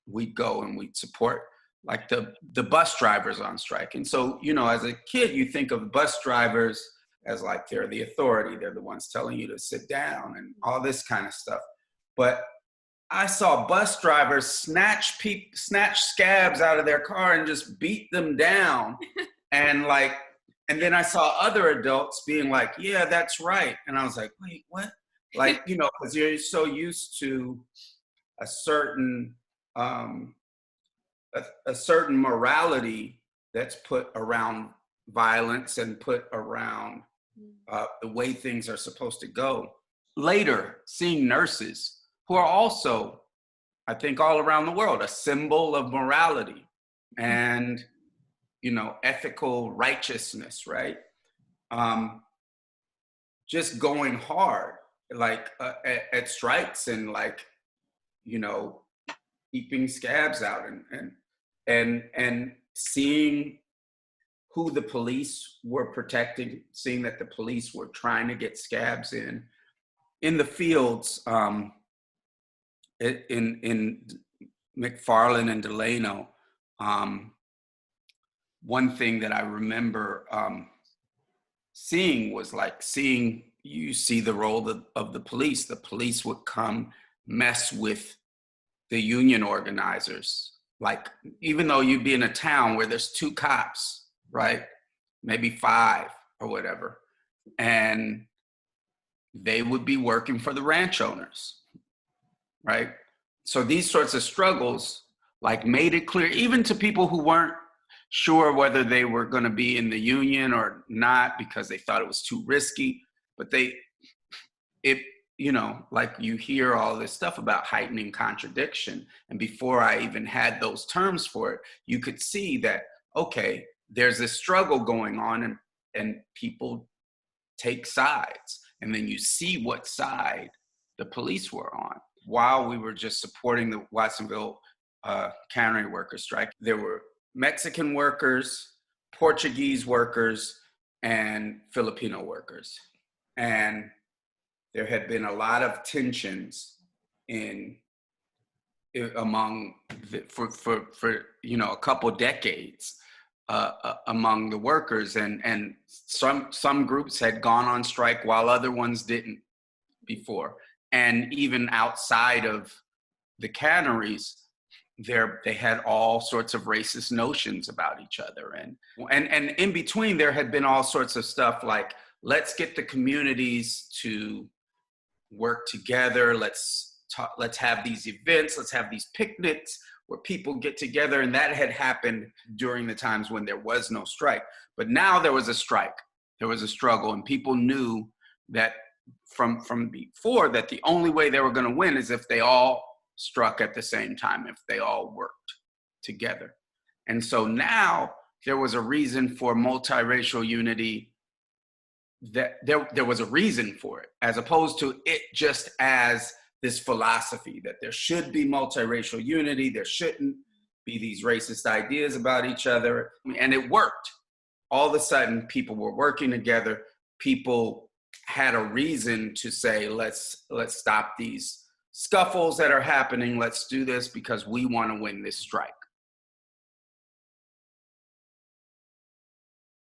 we'd go and we'd support like the bus drivers on strike. And so, as a kid, you think of bus drivers as like they're the authority, they're the ones telling you to sit down and all this kind of stuff. But I saw bus drivers snatch scabs out of their car and just beat them down. And then I saw other adults being like, yeah, that's right. And I was like, wait, what? Like, because you're so used to a certain a certain morality that's put around violence and put around the way things are supposed to go. Later, seeing nurses who are also, I think, all around the world, a symbol of morality and, ethical righteousness, right? Just going hard, like at strikes and like, keeping scabs out and seeing who the police were protecting, seeing that the police were trying to get scabs in the fields, in McFarland and Delano. One thing that I remember seeing was like you see the role of the police. The police would come mess with the union organizers. Like, even though you'd be in a town where there's 2 cops, right? Maybe 5 or whatever. And they would be working for the ranch owners, right? So these sorts of struggles like made it clear, even to people who weren't sure whether they were going to be in the union or not because they thought it was too risky, but like you hear all this stuff about heightening contradiction. And before I even had those terms for it, you could see that, okay, there's this struggle going on and people take sides. And then you see what side the police were on. While we were just supporting the Watsonville cannery worker strike, there were Mexican workers, Portuguese workers, and Filipino workers. And there had been a lot of tensions among for a couple decades among the workers, and some groups had gone on strike while other ones didn't before. And even outside of the canneries, they had all sorts of racist notions about each other, and in between there had been all sorts of stuff like, let's get the communities to work together, let's have these events, let's have these picnics where people get together. And that had happened during the times when there was no strike. But now there was a strike, there was a struggle, and people knew that from before that the only way they were going to win is if they all struck at the same time, if they all worked together. And so now there was a reason for multiracial unity, that there was a reason for it, as opposed to it just as this philosophy that there should be multiracial unity, there shouldn't be these racist ideas about each other. And it worked. All of a sudden, people were working together. People had a reason to say, let's stop these scuffles that are happening. Let's do this because we want to win this strike.